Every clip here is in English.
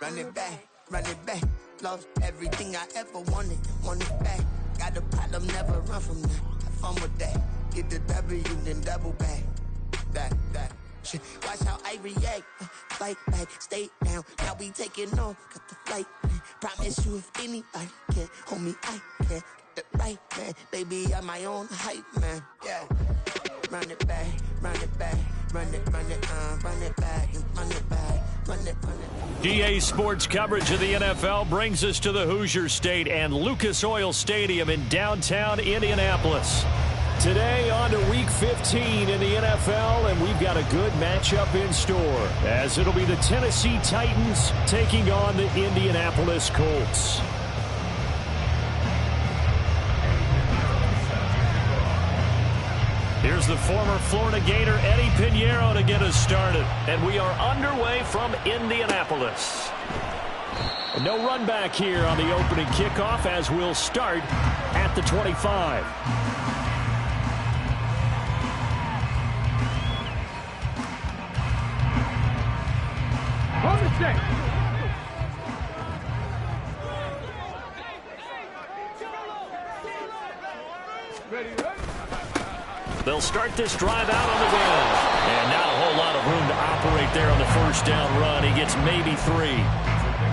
run it back. Lost everything I ever wanted it back. Got a problem, never run from that. Have fun with that. Get the W, then double back. That shit. Watch how I react. Fight back, stay down. Now we taking off, got the flight. Promise you, if anybody can hold me, I can. Get the right man, baby, I'm my own hype man. Yeah. Run it back, run it back, run it back, and run it back, run it. DA Sports coverage of the NFL brings us to the Hoosier State and Lucas Oil Stadium in downtown Indianapolis. Today on to Week 15 in the NFL, and we've got a good matchup in store, as it'll be the Tennessee Titans taking on the Indianapolis Colts. Here's the former Florida Gator Eddie Pinheiro to get us started. And we are underway from Indianapolis. No run back here on the opening kickoff as we'll start at the 25. On the set. Ready. They'll start this drive out on the ground. And not a whole lot of room to operate there on the first down run. He gets maybe 3.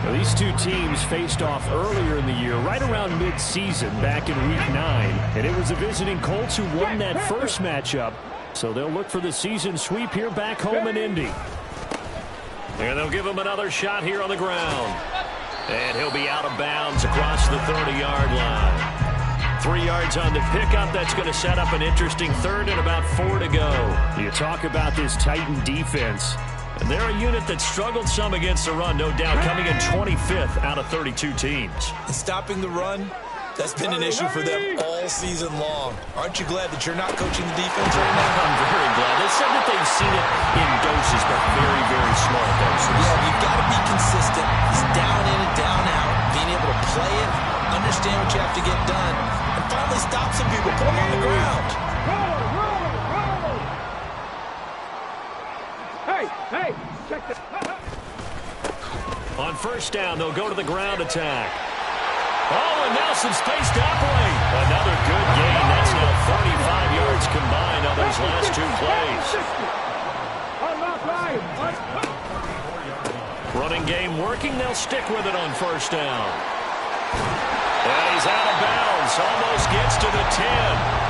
Now, these two teams faced off earlier in the year, right around mid-season, back in Week 9. And it was the visiting Colts who won that first matchup. So they'll look for the season sweep here back home in Indy. And they'll give him another shot here on the ground. And he'll be out of bounds across the 30-yard line. 3 yards on the pickup. That's going to set up an interesting third and about 4 to go. You talk about this Titan defense. And they're a unit that struggled some against the run, no doubt, coming in 25th out of 32 teams. And stopping the run, that's been an issue for them all season long. Aren't you glad that you're not coaching the defense right now? I'm very glad. They said that they've seen it in doses, but very, very small doses. Yeah, you've got to be consistent. It's down in and down out. Being able to play it, understand what you have to get done, and finally stop some people, put them on the ground. Roll. Hey, check this. On first down, they'll go to the ground attack. Oh, and now some space to operate. Another good gain. That's now 35 yards combined on those last 2 plays. Running game working. They'll stick with it on first down. And he's out of bounds. Almost gets to the 10.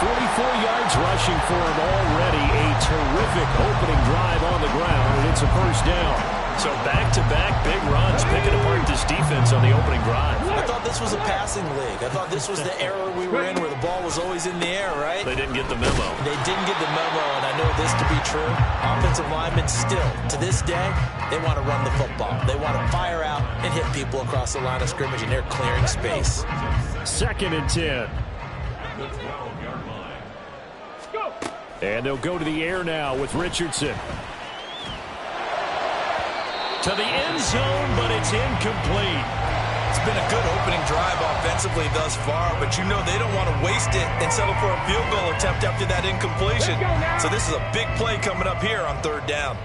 44 yards rushing for him already. A terrific opening drive on the ground, and it's a first down. So back-to-back big runs, picking apart this defense on the opening drive. I thought this was a passing league. I thought this was the era we were in where the ball was always in the air, right? They didn't get the memo. They didn't get the memo, and I know this to be true. Offensive linemen still, to this day, they want to run the football. They want to fire out and hit people across the line of scrimmage, and they're clearing space. 2nd and 10. And they'll go to the air now with Richardson. To the end zone, but it's incomplete. It's been a good opening drive offensively thus far, but you know they don't want to waste it and settle for a field goal attempt after that incompletion. So this is a big play coming up here on 3rd down.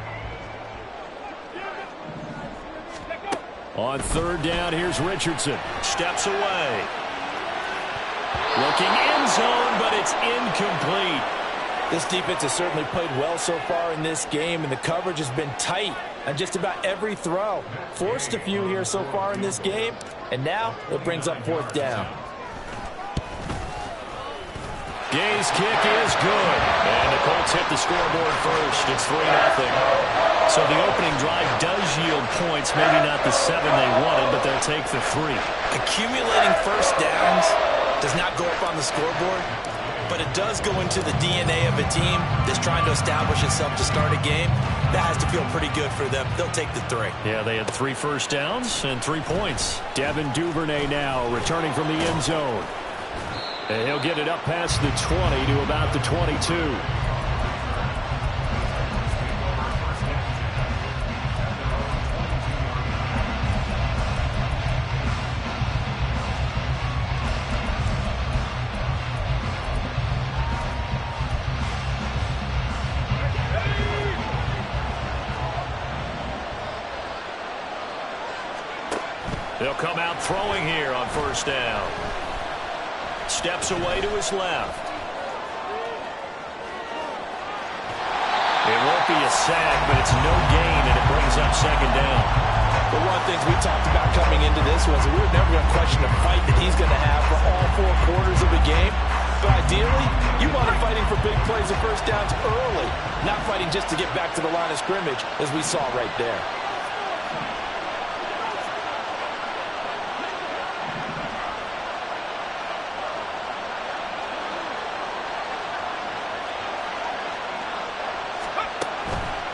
On 3rd down, here's Richardson. Steps away. Looking end zone, but it's incomplete. This defense has certainly played well so far in this game, and the coverage has been tight on just about every throw. Forced a few here so far in this game, and now it brings up 4th down. Gay's kick is good, and the Colts hit the scoreboard first. It's 3-0. So the opening drive does yield points, maybe not the 7 they wanted, but they'll take the 3. Accumulating first downs does not go up on the scoreboard, but it does go into the DNA of a team that's trying to establish itself to start a game. That has to feel pretty good for them. They'll take the 3. Yeah, they had 3 first downs and 3 points. Devin Duvernay now returning from the end zone. And he'll get it up past the 20 to about the 22. They'll come out throwing here on first down. Steps away to his left. It won't be a sack, but it's no gain, and it brings up second down. But one of the things we talked about coming into this was that we were never going to question the fight that he's going to have for all 4 quarters of a game. But ideally, you want him fighting for big plays and first downs early, not fighting just to get back to the line of scrimmage, as we saw right there.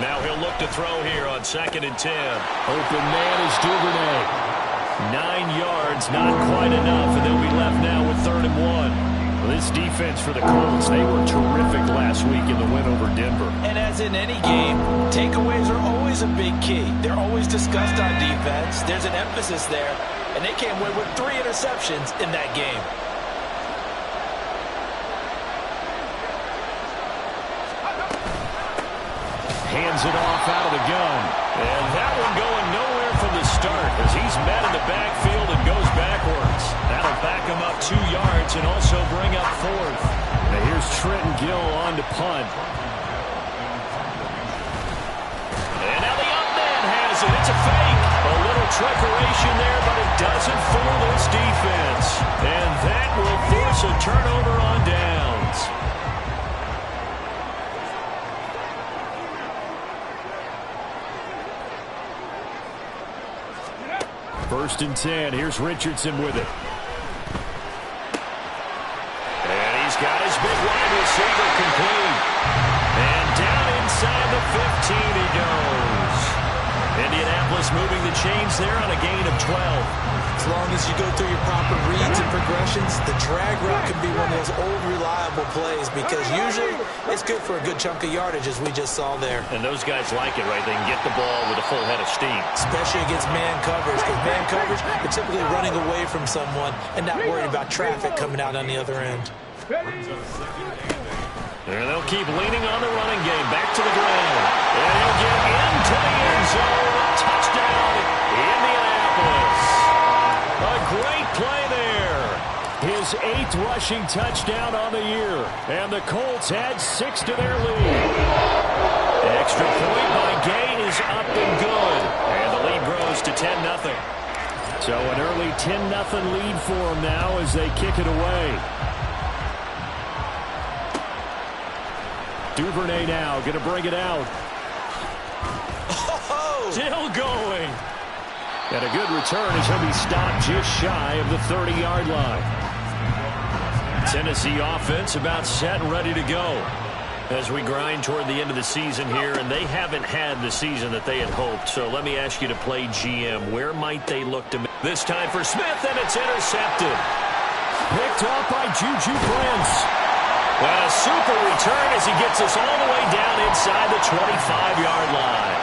Now he'll look to throw here on 2nd and 10. Open man is Duvernay. 9 yards, not quite enough, and they'll be left now with 3rd and 1. Well, this defense for the Colts, they were terrific last week in the win over Denver. And as in any game, takeaways are always a big key. They're always discussed on defense. There's an emphasis there, and they came away with 3 interceptions in that game. Hands it off out of the gun. And that one going nowhere from the start as he's met in the backfield and goes backwards. That'll back him up 2 yards and also bring up 4th. Now here's Trenton Gill on to punt. And now the up man has it. It's a fake. A little trickeration there, but it doesn't fool this defense. And that will force a turnover on downs. 1st and 10. Here's Richardson with it. And he's got his big wide receiver complete. And down inside the 15 he goes. Indianapolis moving the chains there on a gain of 12. As long as you go through your proper reads and progressions, the drag route can be one of those old reliable plays because usually it's good for a good chunk of yardage, as we just saw there. And those guys like it, right? They can get the ball with a full head of steam. Especially against man coverage, because man coverage, you're typically running away from someone and not worried about traffic coming out on the other end. And they'll keep leaning on the running game. Back to the ground. And he'll get into the end zone. Touchdown, Indianapolis. A great play there. His 8th rushing touchdown on the year. And the Colts add 6 to their lead. Extra point by Gay is up and good. And the lead grows to 10-0. So an early 10-0 lead for them now as they kick it away. Duvernay now going to bring it out. Still going. And a good return as he'll be stopped just shy of the 30-yard line. Tennessee offense about set and ready to go as we grind toward the end of the season here, and they haven't had the season that they had hoped. So let me ask you to play GM. Where might they look to this time for Smith, and it's intercepted. Picked off by Juju Prince. And a super return as he gets us all the way down inside the 25-yard line.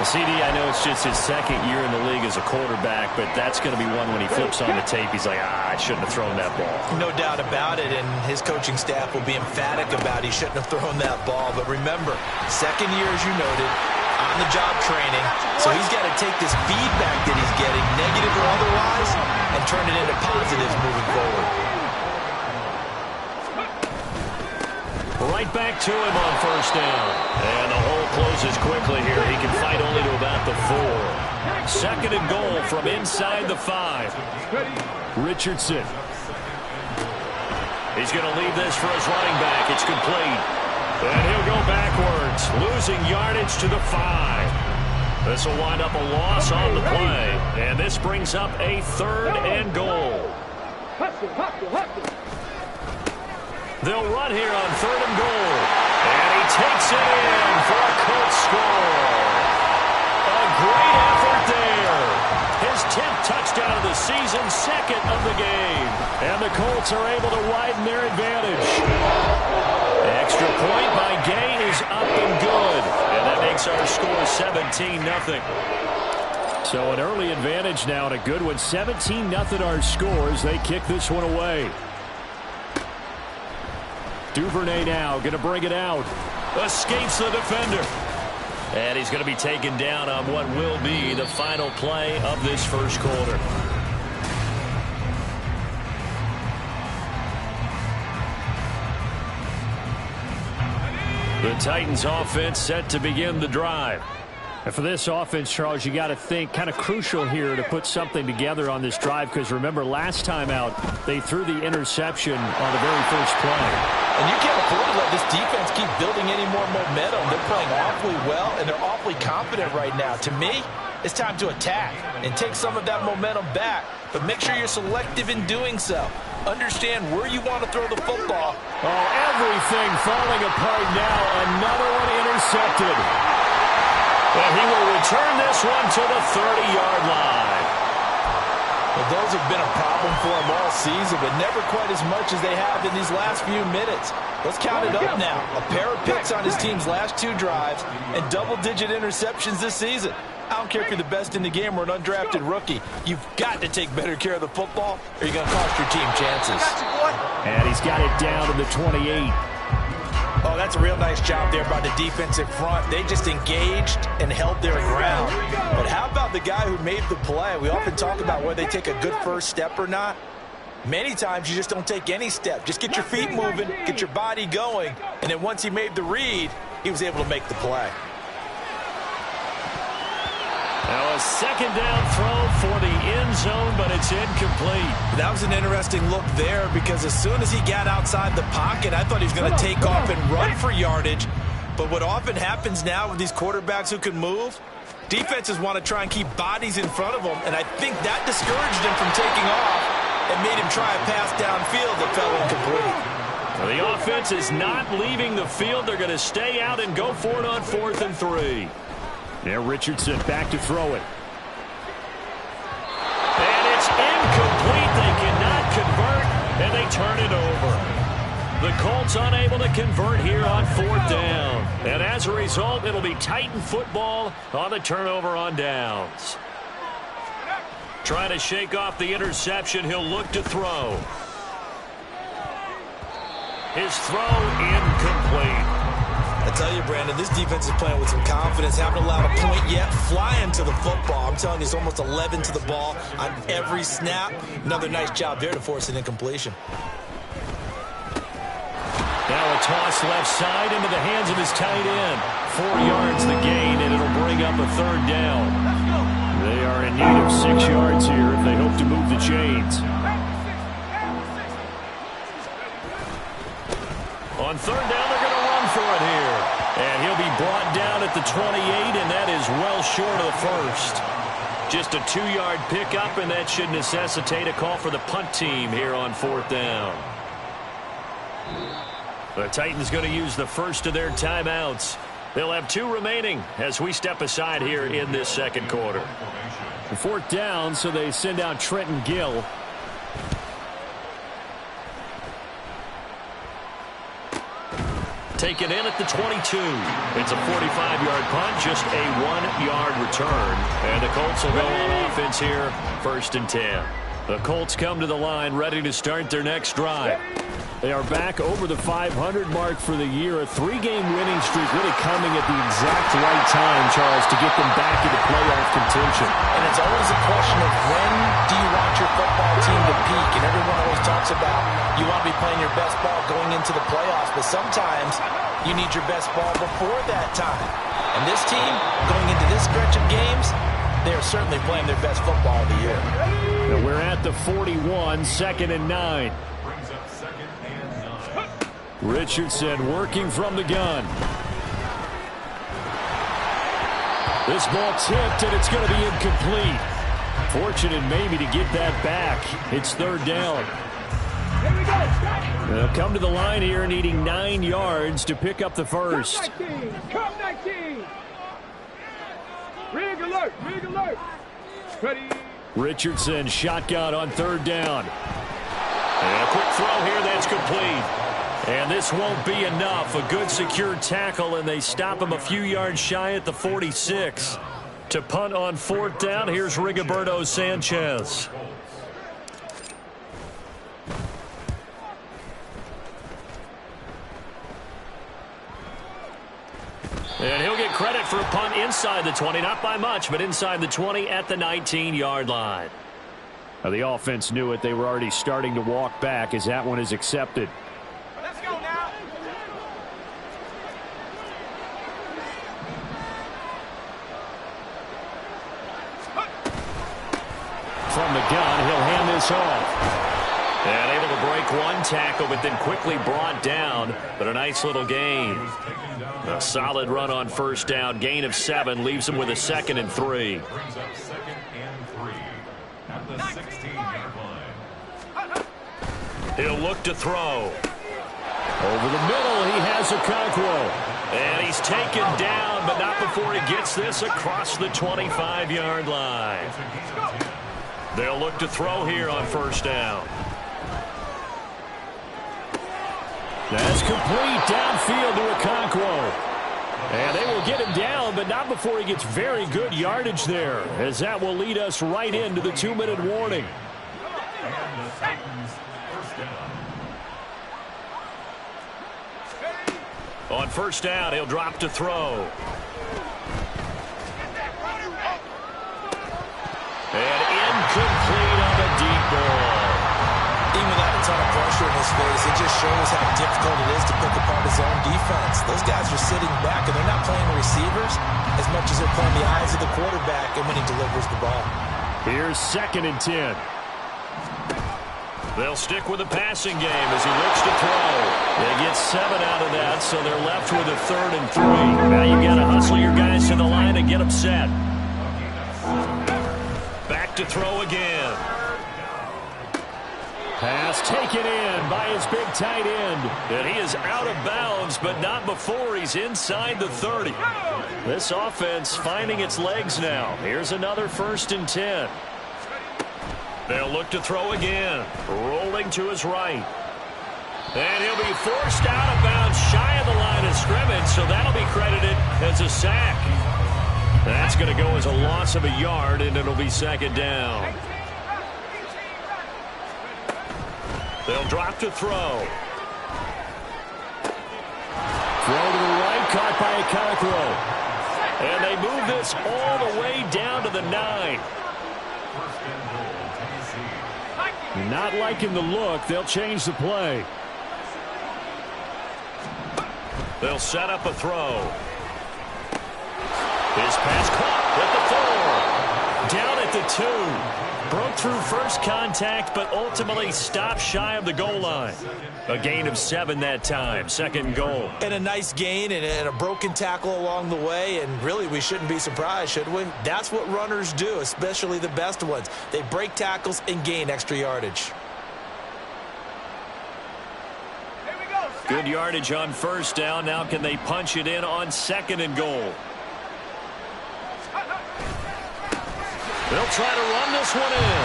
CD, I know it's just his 2nd year in the league as a quarterback, but that's going to be one when he flips on the tape. He's like, I shouldn't have thrown that ball. No doubt about it, and his coaching staff will be emphatic about he shouldn't have thrown that ball. But remember, 2nd year, as you noted, on-the-job training, so he's got to take this feedback that he's getting, negative or otherwise, and turn it into positives moving forward. Right back to him on first down. And the hole closes quickly here. He can fight only to about the 4. 2nd and goal from inside the 5. Richardson. He's going to leave this for his running back. It's complete. And he'll go backwards, losing yardage to the 5. This will wind up a loss on the play. And this brings up a 3rd and goal. They'll run here on 3rd and goal. And he takes it in for a Colts score. A great effort there. His 10th touchdown of the season, 2nd of the game. And the Colts are able to widen their advantage. Extra point by Gay is up and good. And that makes our score 17-0. So an early advantage now and a good one. 17-0 our score as they kick this one away. Duvernay now going to bring it out. Escapes the defender. And he's going to be taken down on what will be the final play of this first quarter. The Titans offense set to begin the drive. And for this offense, Charles, you got to think kind of crucial here to put something together on this drive, because remember last time out they threw the interception on the very first play. And you can't afford to let this defense keep building any more momentum. They're playing awfully well, and they're awfully confident right now. To me, it's time to attack and take some of that momentum back, but make sure you're selective in doing so. Understand where you want to throw the football. Oh, everything falling apart now. Another one intercepted. And he will return this one to the 30-yard line. Well, those have been a problem for him all season, but never quite as much as they have in these last few minutes. Let's count it up now. A pair of picks on his team's last 2 drives and double-digit interceptions this season. I don't care if you're the best in the game or an undrafted rookie. You've got to take better care of the football or you're going to cost your team chances. And he's got it down to the 28. Oh, that's a real nice job there by the defensive front. They just engaged and held their ground. But how about the guy who made the play? We often talk about whether they take a good first step or not. Many times you just don't take any step. Just get your feet moving, get your body going, and then once he made the read, he was able to make the play. Now a second down throw for the end zone, but it's incomplete. That was an interesting look there, because as soon as he got outside the pocket, I thought he was going to take off and run for yardage. But what often happens now with these quarterbacks who can move, defenses want to try and keep bodies in front of them, and I think that discouraged him from taking off and made him try a pass downfield that fell incomplete. Well, the offense is not leaving the field. They're going to stay out and go for it on 4th and 3. Now Richardson back to throw it. And it's incomplete. They cannot convert, and they turn it over. The Colts unable to convert here on 4th down. And as a result, it'll be Titan football on the turnover on downs. Trying to shake off the interception. He'll look to throw. His throw incomplete. I tell you, Brandon, this defense is playing with some confidence. Haven't allowed a point yet. Flying to the football. I'm telling you, it's almost 11 to the ball on every snap. Another nice job there to force an incompletion. Now a toss left side into the hands of his tight end. 4 yards the gain, and it'll bring up a 3rd down. They are in need of 6 yards here if they hope to move the chains. On 3rd down, they're going to run for it here. And he'll be brought down at the 28, and that is well short of the first. Just a 2-yard pickup, and that should necessitate a call for the punt team here on 4th down. The Titans going to use the first of their timeouts. They'll have 2 remaining as we step aside here in this second quarter. 4th down, so they send out Trenton Gill. Taken in at the 22. It's a 45-yard punt, just a 1-yard return. And the Colts will go on offense here, 1st and 10. The Colts come to the line ready to start their next drive. They are back over the 500 mark for the year. A 3-game winning streak really coming at the exact right time, Charles, to get them back into playoff contention. And it's always a question of when do you want your football team to peak? And everyone always talks about you want to be playing your best ball going into the playoffs, but sometimes you need your best ball before that time. And this team, going into this stretch of games, they are certainly playing their best football of the year. Now we're at the 41, 2nd and 9. Richardson working from the gun. This ball tipped, and it's going to be incomplete. Fortunate maybe to get that back. It's 3rd down. They'll come to the line here needing 9 yards to pick up the first. Come 19. Rig alert. Rig alert. Ready. Richardson shotgun on 3rd down. And a quick throw here that's complete. And this won't be enough. A good secure tackle, and they stop him a few yards shy at the 46. To punt on 4th down, here's Rigoberto Sanchez. And he'll get credit for a punt inside the 20. Not by much, but inside the 20 at the 19-yard line. Now, the offense knew it. They were already starting to walk back as that one is accepted. Let's go now. From the gun, he'll hand this off. And able to break one tackle, but then quickly brought down. But a nice little gain. A solid run on first down. Gain of 7 leaves him with a 2nd and 3. Brings up 2nd and 3 at the 16-yard line. He'll look to throw. Over the middle, he has Okonkwo. And he's taken down, but not before he gets this across the 25-yard line. They'll look to throw here on first down. That's complete downfield to Okonkwo. And they will get him down, but not before he gets very good yardage there, as that will lead us right into the 2-minute warning. On first down, he'll drop to throw. And incomplete on the deep ball. Even without a ton of pressure in his face, it just shows how difficult it is to pick apart his own defense. Those guys are sitting back, and they're not playing receivers as much as they're playing the eyes of the quarterback and when he delivers the ball. Here's 2nd and 10. They'll stick with the passing game as he looks to throw. They get 7 out of that, so they're left with a 3rd and 3. Now you got to hustle your guys to the line and get them set. Back to throw again. Pass taken in by his big tight end. And he is out of bounds, but not before he's inside the 30. This offense finding its legs now. Here's another 1st and 10. They'll look to throw again. Rolling to his right. And he'll be forced out of bounds shy of the line of scrimmage, so that'll be credited as a sack. That's going to go as a loss of a yard, and it'll be 2nd down. They'll drop to throw. Throw to the right, caught by Okonkwo. And they move this all the way down to the 9. Not liking the look. They'll change the play. They'll set up a throw. His pass caught at the 4. Down at the 2. Broke through first contact, but ultimately stopped shy of the goal line. A gain of 7 that time. 2nd goal. And a nice gain and a broken tackle along the way, and really we shouldn't be surprised, should we? That's what runners do, especially the best ones. They break tackles and gain extra yardage. Good yardage on first down. Now can they punch it in on 2nd and goal? They'll try to run this one in.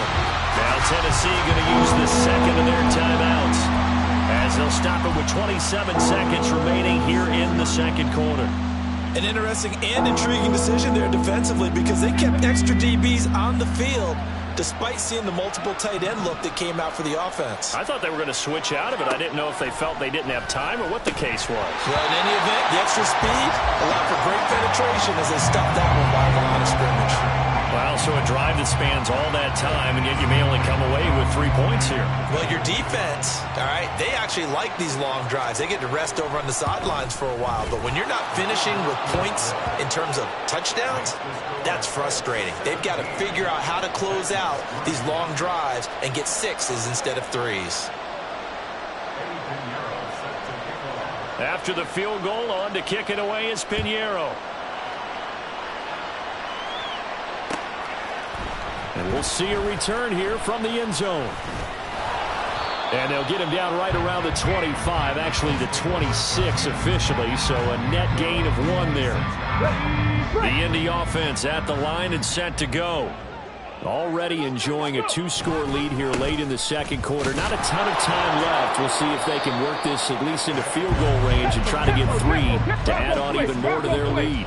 Now Tennessee going to use the 2nd of their timeouts as they'll stop it with 27 seconds remaining here in the 2nd quarter. An interesting and intriguing decision there defensively because they kept extra DBs on the field despite seeing the multiple tight end look that came out for the offense. I thought they were going to switch out of it. I didn't know if they felt they didn't have time or what the case was. Well, in any event, the extra speed allowed for great penetration as they stopped that one by the line of scrimmage. Well, so a drive that spans all that time, and yet you may only come away with 3 points here. Well, your defense, all right, they actually like these long drives. They get to rest over on the sidelines for a while. But when you're not finishing with points in terms of touchdowns, that's frustrating. They've got to figure out how to close out these long drives and get 6s instead of 3s. After the field goal, on to kick it away is Pinheiro. And we'll see a return here from the end zone. And they'll get him down right around the 25, actually the 26 officially, so a net gain of 1 there. The Indy offense at the line and set to go. Already enjoying a 2-score lead here late in the 2nd quarter. Not a ton of time left. We'll see if they can work this at least into field goal range and try to get 3 to add on even more to their lead.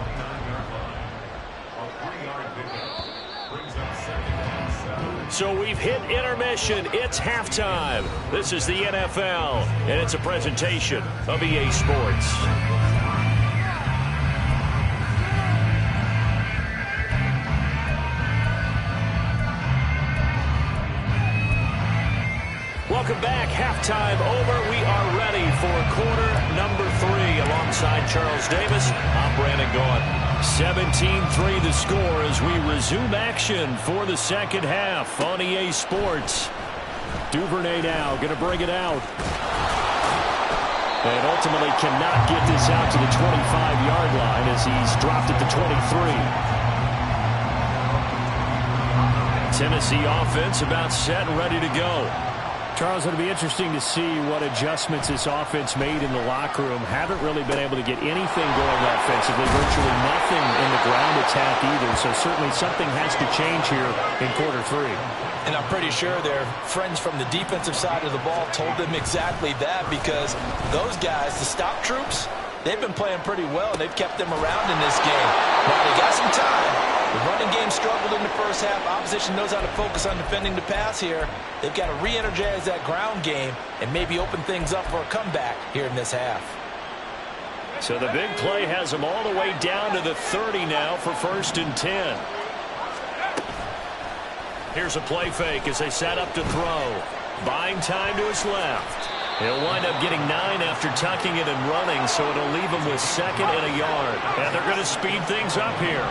So we've hit intermission. It's halftime. This is the NFL, and it's a presentation of EA Sports. Welcome back. Halftime over. We are ready for quarter number 3. Alongside Charles Davis, I'm Brandon Gaudin. 17-3 the score as we resume action for the second half on EA Sports. Duvernay now going to bring it out. And ultimately cannot get this out to the 25-yard line as he's dropped it to 23. Tennessee offense about set and ready to go. Charles, it'll be interesting to see what adjustments this offense made in the locker room. Haven't really been able to get anything going offensively, virtually nothing in the ground attack either. So certainly something has to change here in quarter 3. And I'm pretty sure their friends from the defensive side of the ball told them exactly that, because those guys, the stop troops, they've been playing pretty well, and they've kept them around in this game. Now, they got some time. The running game struggled in the first half. Opposition knows how to focus on defending the pass here. They've got to re-energize that ground game and maybe open things up for a comeback here in this half. So the big play has them all the way down to the 30 now for 1st and 10. Here's a play fake as they set up to throw. Buying time to his left. He'll wind up getting 9 after tucking it and running, so it'll leave him with 2nd and a yard. And they're going to speed things up here.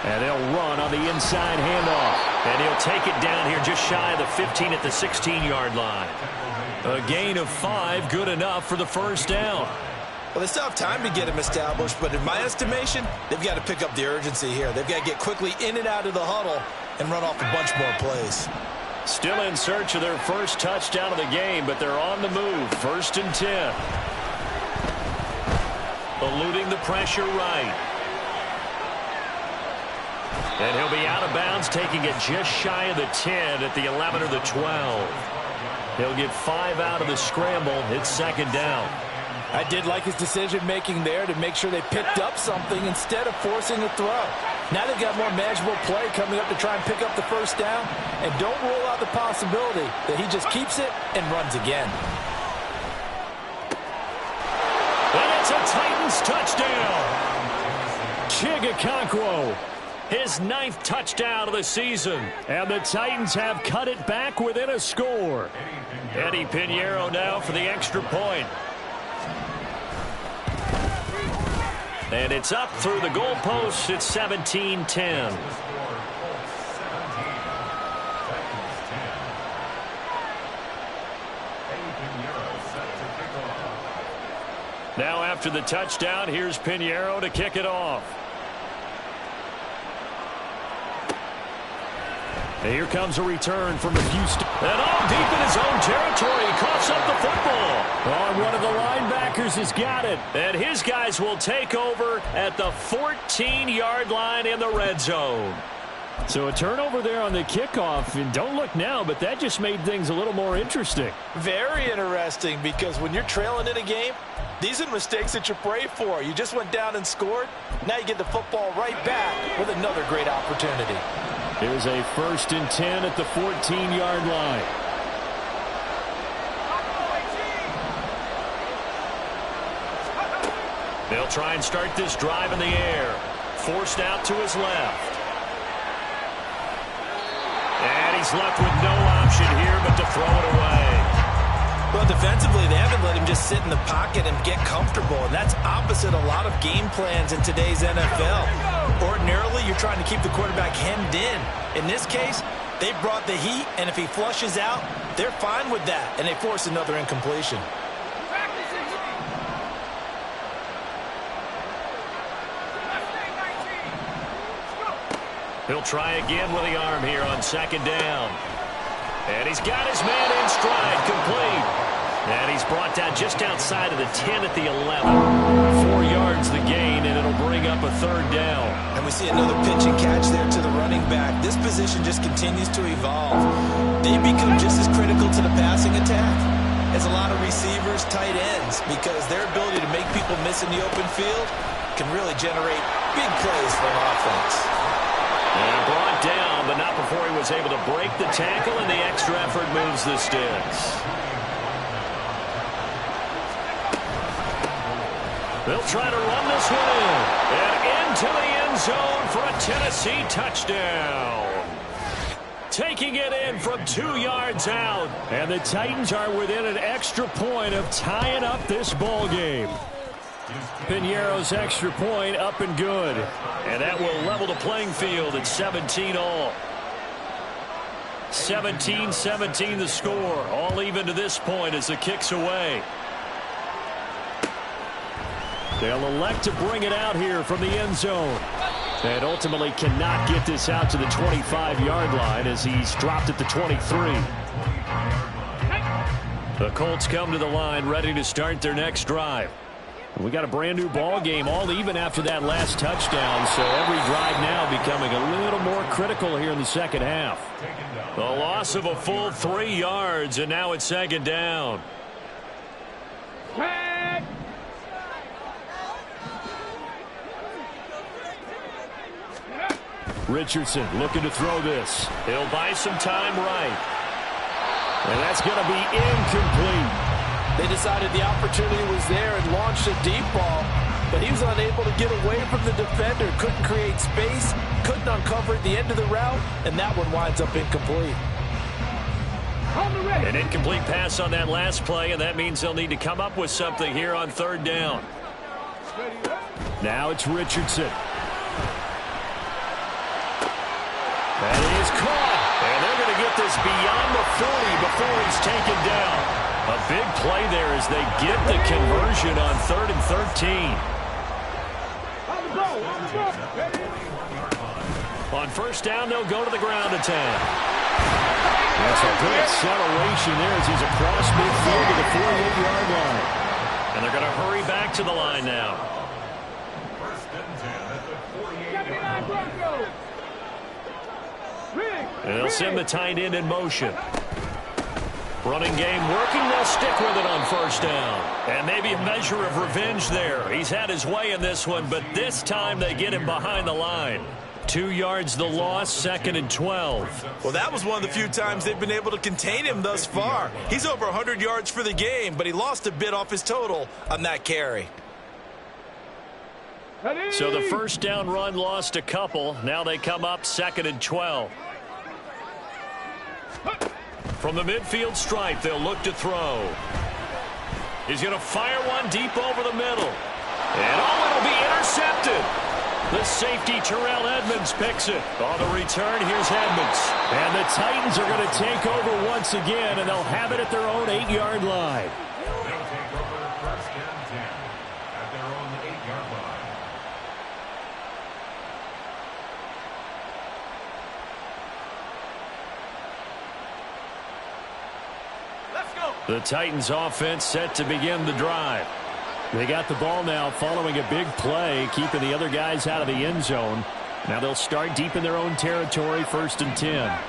And they'll run on the inside handoff. And he'll take it down here just shy of the 15 at the 16-yard line. A gain of 5, good enough for the first down. Well, they still have time to get him established, but in my estimation, they've got to pick up the urgency here. They've got to get quickly in and out of the huddle and run off a bunch more plays. Still in search of their first touchdown of the game, but they're on the move. 1st and 10. Eluding the pressure right. And he'll be out of bounds, taking it just shy of the 10 at the 11 or the 12. He'll get 5 out of the scramble. It's 2nd down. I did like his decision-making there to make sure they picked up something instead of forcing a throw. Now they've got more manageable play coming up to try and pick up the first down. And don't rule out the possibility that he just keeps it and runs again. And it's a Titans touchdown. Chigakonkwo, his 9th touchdown of the season. And the Titans have cut it back within a score. Eddie Pinheiro now for the extra point. And it's up through the goalposts. It's 17-10. Now after the touchdown, here's Pinheiro to kick it off. And here comes a return from a few and all deep in his own territory. He coughs up the football. Oh, one of the linebackers has got it. And his guys will take over at the 14-yard line in the red zone. So a turnover there on the kickoff. And don't look now, but that just made things a little more interesting. Very interesting, because when you're trailing in a game, these are the mistakes that you pray for. You just went down and scored. Now you get the football right back with another great opportunity. Here's a 1st and 10 at the 14-yard line. They'll try and start this drive in the air. Forced out to his left. And he's left with no option here but to throw it away. Well, defensively, they haven't let him just sit in the pocket and get comfortable, and that's opposite a lot of game plans in today's NFL. Ordinarily, you're trying to keep the quarterback hemmed in. In this case, they brought the heat, and if he flushes out, they're fine with that, and they force another incompletion. He'll try again with the arm here on 2nd down. And he's got his man in stride, complete. And he's brought down just outside of the 10 at the 11. 4 yards the gain, and it'll bring up a 3rd down. And we see another pitch and catch there to the running back. This position just continues to evolve. They become just as critical to the passing attack as a lot of receivers, tight ends, because their ability to make people miss in the open field can really generate big plays for an offense. And brought down, but not before he was able to break the tackle, and the extra effort moves the sticks. They'll try to run this one in. And into the end zone for a Tennessee touchdown. taking it in from 2 yards out. And the Titans are within an extra point of tying up this ball game. Piñeiro's extra point up and good. And that will level the playing field at 17 all. 17-17 the score. All even to this point as the kick's away. They'll elect to bring it out here from the end zone. And ultimately cannot get this out to the 25-yard line as he's dropped at the 23. The Colts come to the line ready to start their next drive. We got a brand new ball game, all even after that last touchdown, so every drive now becoming a little more critical here in the second half. The loss of a full 3 yards, and now it's second down. Richardson looking to throw this. He'll buy some time right. And that's going to be incomplete. They decided the opportunity was there and launched a deep ball, but he was unable to get away from the defender, couldn't create space, couldn't uncover at the end of the route, and that one winds up incomplete. An incomplete pass on that last play, and that means they'll need to come up with something here on third down. Now it's Richardson. That is caught, and they're going to get this beyond the 40 before he's taken down. A big play there as they get the conversion on 3rd and 13. On first down, they'll go to the ground attack. That's a good acceleration there as he's across midfield to the 48-yard line. And they're going to hurry back to the line now. And they'll send the tight end in motion. Running game working, they'll stick with it on first down. And maybe a measure of revenge there. He's had his way in this one, but this time they get him behind the line. 2 yards the loss, 2nd and 12. Well, that was one of the few times they've been able to contain him thus far. He's over 100 yards for the game, but he lost a bit off his total on that carry. So the first down run lost a couple. Now they come up 2nd and 12. From the midfield stripe, they'll look to throw. He's going to fire one deep over the middle. And it'll be intercepted. The safety, Terrell Edmonds, picks it. On the return, here's Edmonds. And the Titans are going to take over once again, and they'll have it at their own 8-yard line. They'll take over first and 10 at their own 8-yard line. The Titans offense set to begin the drive. They got the ball now following a big play, keeping the other guys out of the end zone. Now they'll start deep in their own territory, 1st and 10.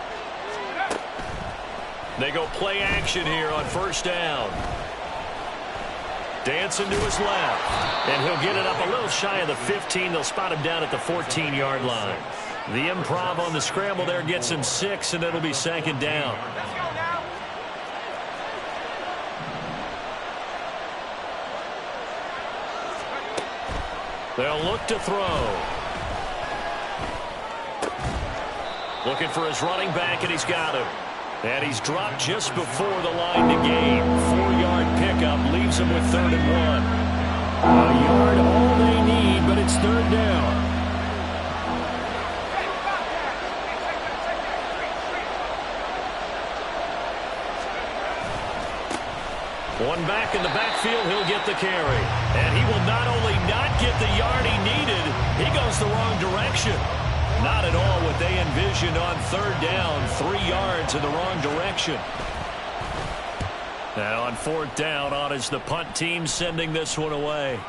They go play action here on first down. Dancing to his left. And he'll get it up a little shy of the 15. They'll spot him down at the 14-yard line. The improv on the scramble there gets him 6, and it'll be 2nd down. They'll look to throw. Looking for his running back, and he's got him. And he's dropped just before the line to gain. 4-yard pickup leaves him with 3rd and 1. A yard all they need, but it's 3rd down. One back in the backfield, he'll get the carry. And he will not only not get the yard he needed, he goes the wrong direction. Not at all what they envisioned on 3rd down. 3 yards in the wrong direction. Now on 4th down, on is the punt team sending this one away.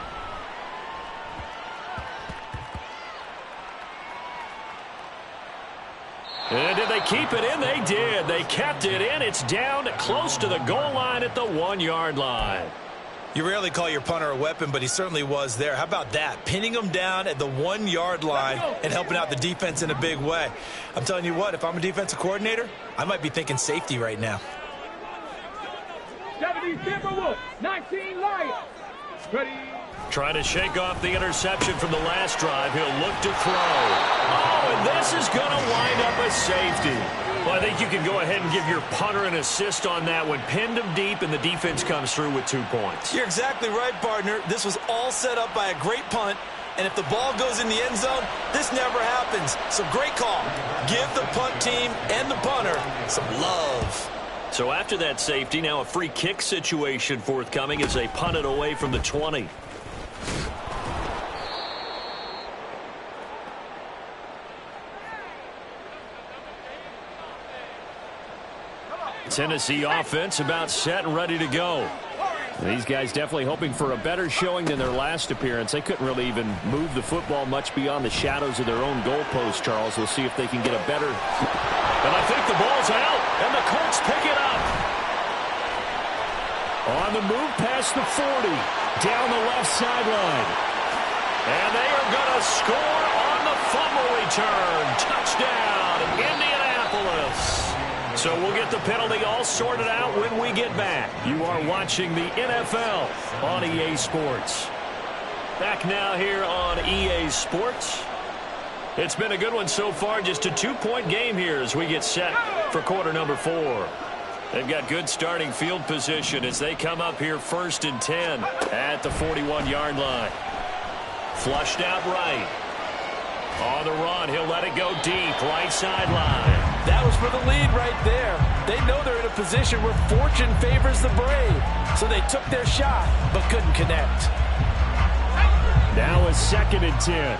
And did they keep it in? They did. They kept it in. It's down close to the goal line at the 1-yard line. You rarely call your punter a weapon, but he certainly was there. How about that? Pinning him down at the 1-yard line and helping out the defense in a big way. I'm telling you what, if I'm a defensive coordinator, I might be thinking safety right now. 70 Timberwolves, 19 Lions. Ready. Trying to shake off the interception from the last drive. He'll look to throw. Oh, and this is going to wind up a safety. Well, I think you can go ahead and give your punter an assist on that one. Pinned him deep, and the defense comes through with 2 points. You're exactly right, partner. This was all set up by a great punt, and if the ball goes in the end zone, this never happens. So great call. Give the punt team and the punter some love. So after that safety, now a free kick situation forthcoming as they punt it away from the 20. Tennessee offense about set and ready to go. These guys definitely hoping for a better showing than their last appearance. They couldn't really even move the football much beyond the shadows of their own goalpost, Charles. We'll see if they can get a better... And I think the ball's out, and the Colts pick it up. On the move past the 40, down the left sideline. And they are going to score on the fumble return. Touchdown, Indianapolis. So we'll get the penalty all sorted out when we get back. You are watching the NFL on EA Sports. Back now here on EA Sports. It's been a good one so far. Just a 2-point game here as we get set for quarter number 4. They've got good starting field position as they come up here 1st and 10 at the 41-yard line. Flushed out right. On the run, he'll let it go deep, right sideline. That was for the lead right there. They know they're in a position where fortune favors the brave. So they took their shot, but couldn't connect. Now a 2nd and 10.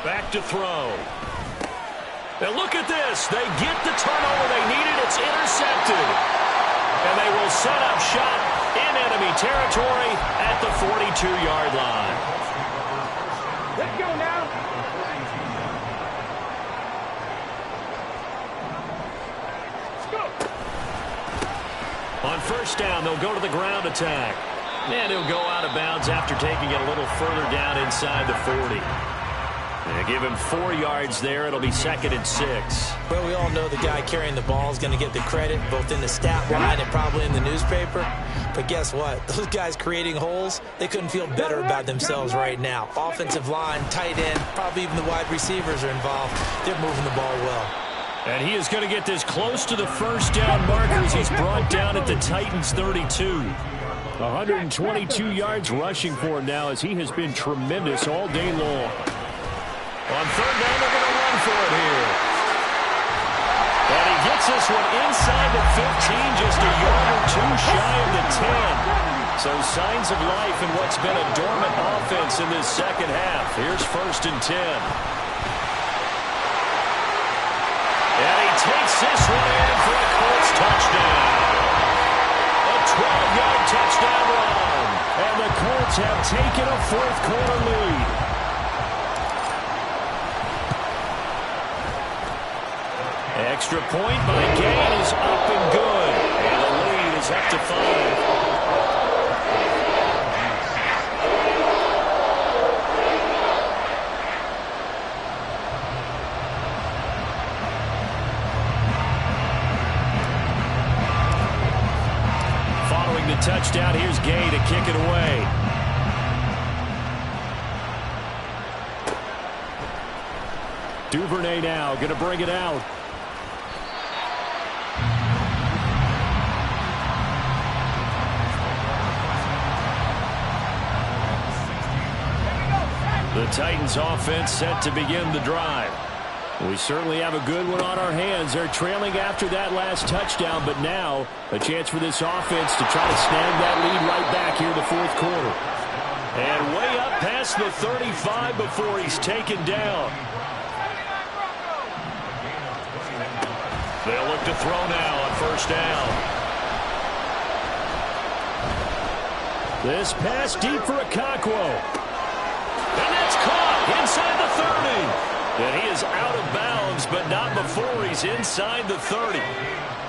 Back to throw. Now look at this. They get the turnover they needed. It's intercepted. And they will set up shop in enemy territory at the 42-yard line. Let's go now. Let's go. On 1st down, they'll go to the ground attack. And he'll go out of bounds after taking it a little further down inside the 40. And give him 4 yards there. It'll be 2nd and 6. Well, we all know the guy carrying the ball is going to get the credit, both in the stat line and probably in the newspaper. But guess what? Those guys creating holes, they couldn't feel better about themselves right now. Offensive line, tight end, probably even the wide receivers are involved. They're moving the ball well. And he is going to get this close to the 1st down marker as he's brought down at the Titans' 32. 122 yards rushing for him now as he has been tremendous all day long. On 3rd down, they're going to run for it here. And he gets this one inside the 15, just a yard or 2 shy of the 10. So signs of life in what's been a dormant offense in this second half. Here's 1st and 10. And he takes this one in for a Colts touchdown. A 12-yard touchdown run. And the Colts have taken a 4th quarter lead. Extra point by Gain is up and good. And the lead is up to 5. Following the touchdown, here's Gay to kick it away. Duvernay now going to bring it out. The Titans offense set to begin the drive. We certainly have a good one on our hands. They're trailing after that last touchdown, but now a chance for this offense to try to snag that lead right back here in the 4th quarter. And way up past the 35 before he's taken down. They'll look to throw now on 1st down. This pass deep for Okonkwo. And that's caught inside the 30. And he is out of bounds, but not before he's inside the 30.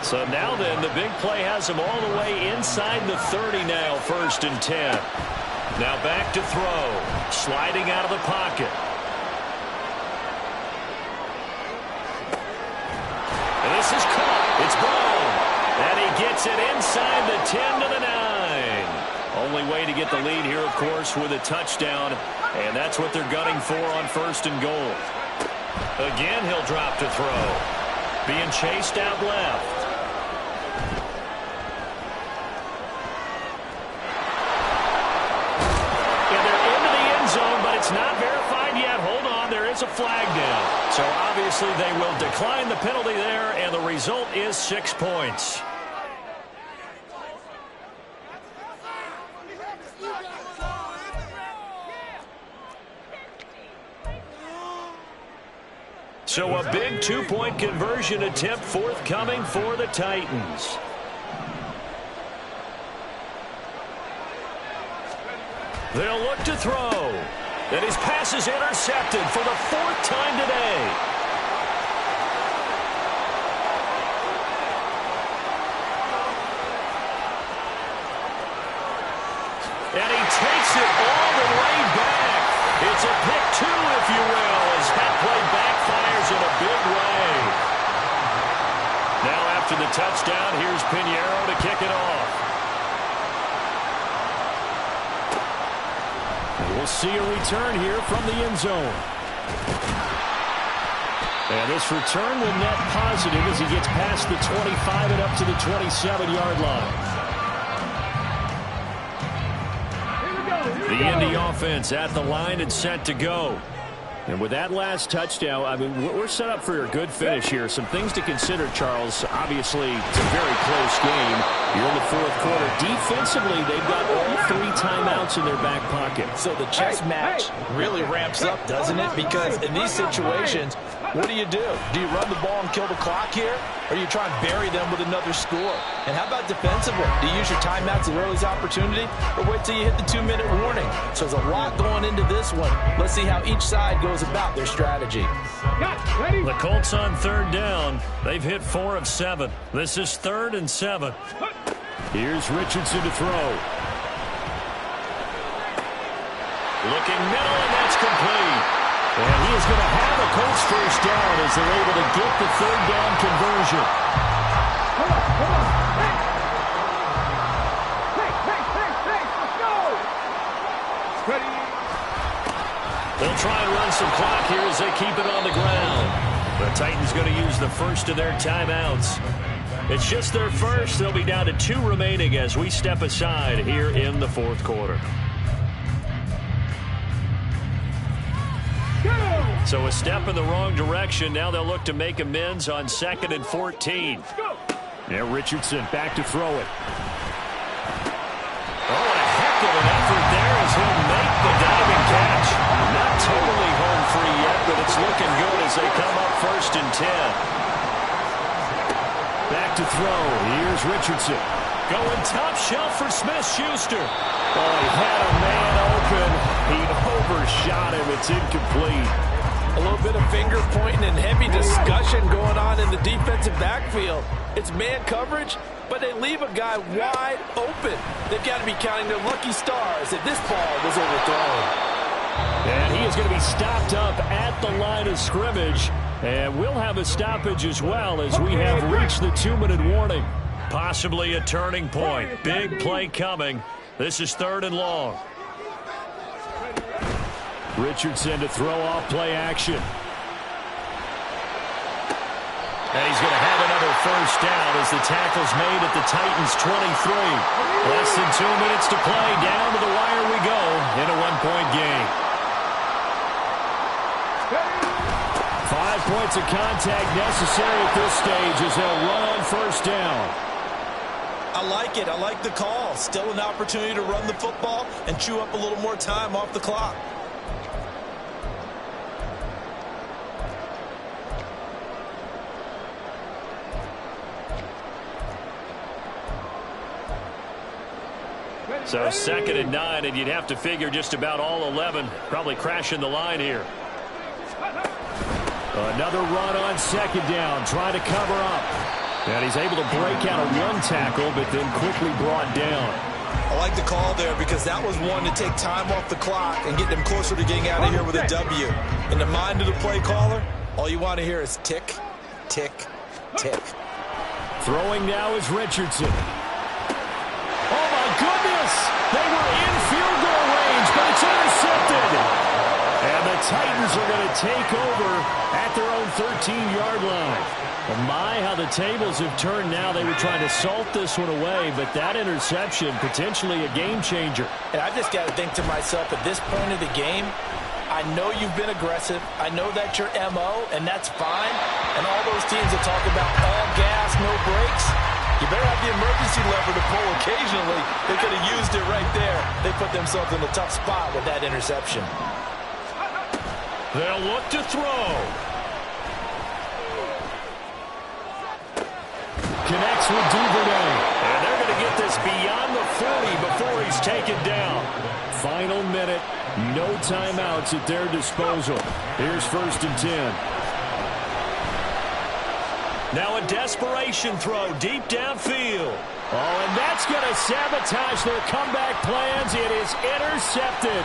So now then, the big play has him all the way inside the 30 now, 1st and 10. Now back to throw. Sliding out of the pocket. And this is caught. It's Brown. And he gets it inside the 10 to the 9. only way to get the lead here, of course, with a touchdown. And that's what they're gunning for on 1st and goal. Again, he'll drop to throw. Being chased out left. And they're into the end zone, but it's not verified yet. Hold on, there is a flag down. So obviously they will decline the penalty there, and the result is 6 points. So a big 2-point conversion attempt forthcoming for the Titans. They'll look to throw. And his pass is intercepted for the 4th time today. And he takes it all the way back. It's a pick 2, if you will, as that play backfires in a big way. Now after the touchdown, here's Pinheiro to kick it off. And we'll see a return here from the end zone. And this return will net positive as he gets past the 25 and up to the 27-yard line. The Indy offense at the line and set to go. And with that last touchdown, I mean, we're set up for a good finish here. Some things to consider, Charles. Obviously, it's a very close game. You're in the 4th quarter. Defensively, they've got all 3 timeouts in their back pocket. So the chess match really ramps up, doesn't it? Because in these situations, what do? Do you run the ball and kill the clock here? Or do you try and bury them with another score? And how about defensively? Do you use your timeouts at earliest opportunity? Or wait till you hit the 2-minute warning? So there's a lot going into this one. Let's see how each side goes about their strategy. The Colts on 3rd down. They've hit 4 of 7. This is 3rd and 7. Here's Richardson to throw. Looking middle, and that's complete. And he is going to have a Colts 1st down as they're able to get the 3rd down conversion. Come on. Hey, let's go. Ready. They'll try and run some clock here as they keep it on the ground. The Titans going to use the first of their timeouts. It's just their first. They'll be down to 2 remaining as we step aside here in the 4th quarter. So a step in the wrong direction. Now they'll look to make amends on 2nd and 14. Now Richardson back to throw it. Oh, a heck of an effort there as he'll make the diving catch. Not totally home free yet, but it's looking good as they come up 1st and 10. Back to throw. Here's Richardson. Going top shelf for Smith-Schuster. Oh, he had a man open. He overshot him. It's incomplete. A little bit of finger pointing and heavy discussion going on in the defensive backfield. It's man coverage, but they leave a guy wide open. They've got to be counting their lucky stars that this ball was overthrown. And he is going to be stopped up at the line of scrimmage. And we'll have a stoppage as well as we have reached the 2-minute warning. Possibly a turning point. Big play coming. This is 3rd and long. Richardson to throw off play action. And he's going to have another 1st down as the tackle's made at the Titans' 23. Less than 2 minutes to play. Down to the wire we go in a 1-point game. 5 points of contact necessary at this stage as they'll run on 1st down. I like it. I like the call. Still an opportunity to run the football and chew up a little more time off the clock. So 2nd and 9, and you'd have to figure just about all 11 probably crashing the line here. Another run on 2nd down, trying to cover up. And he's able to break out of 1 tackle, but then quickly brought down. I like the call there because that was one to take time off the clock and get them closer to getting out of here with a W. In the mind of the play caller, all you want to hear is tick, tick, tick. Throwing now is Richardson. Oh, my goodness! They were in field goal range, but it's intercepted. And the Titans are going to take over at their own 13-yard line. Well, my, how the tables have turned now. They were trying to salt this one away, but that interception, potentially a game changer. And I just got to think to myself, at this point of the game, I know you've been aggressive. I know that's your MO, and that's fine. And all those teams that talk about all gas, no brakes, you better have the emergency lever to pull occasionally. They could have used it right there. They put themselves in a tough spot with that interception. They'll look to throw. Connects with Duvernay. And they're going to get this beyond the 40 before he's taken down. Final minute. No timeouts at their disposal. Here's 1st and 10. Now a desperation throw deep downfield. Oh, and that's going to sabotage their comeback plans. It is intercepted.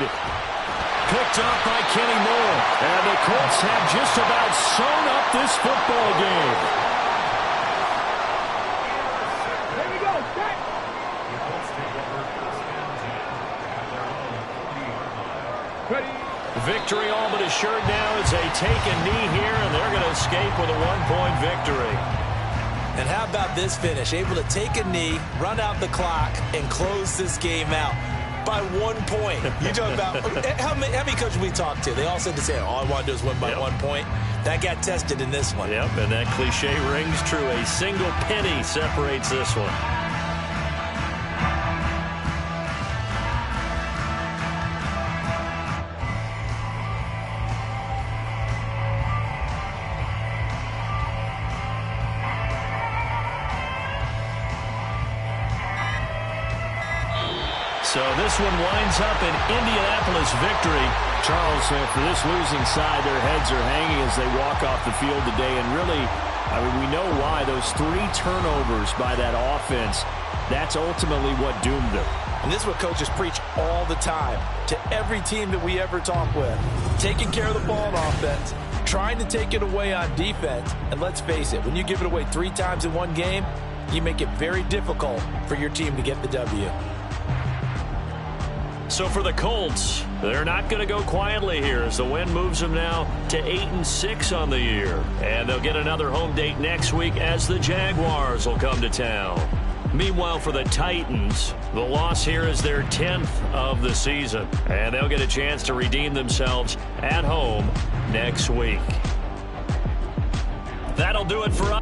Picked up by Kenny Moore. And the Colts have just about sewn up this football game. There we go, set. The Colts take over 1st and 10 at their own 40-yard line. Ready. Victory all but assured now as they take a knee here, and they're going to escape with a 1-point victory. And how about this finish? Able to take a knee, run out the clock, and close this game out by 1 point. You talk about how many coaches we talked to? They all said the same. All I want to do is win by 1 point. That got tested in this one. Yep, and that cliche rings true. A single penny separates this one. So this one winds up an Indianapolis victory. Charles, for this losing side, their heads are hanging as they walk off the field today. And really, I mean, we know why. Those 3 turnovers by that offense, that's ultimately what doomed them. And this is what coaches preach all the time to every team that we ever talk with. Taking care of the ball on offense, trying to take it away on defense. And let's face it, when you give it away 3 times in one game, you make it very difficult for your team to get the W. So for the Colts, they're not going to go quietly here as the win moves them now to 8-6 on the year. And they'll get another home date next week as the Jaguars will come to town. Meanwhile, for the Titans, the loss here is their 10th of the season. And they'll get a chance to redeem themselves at home next week. That'll do it for us.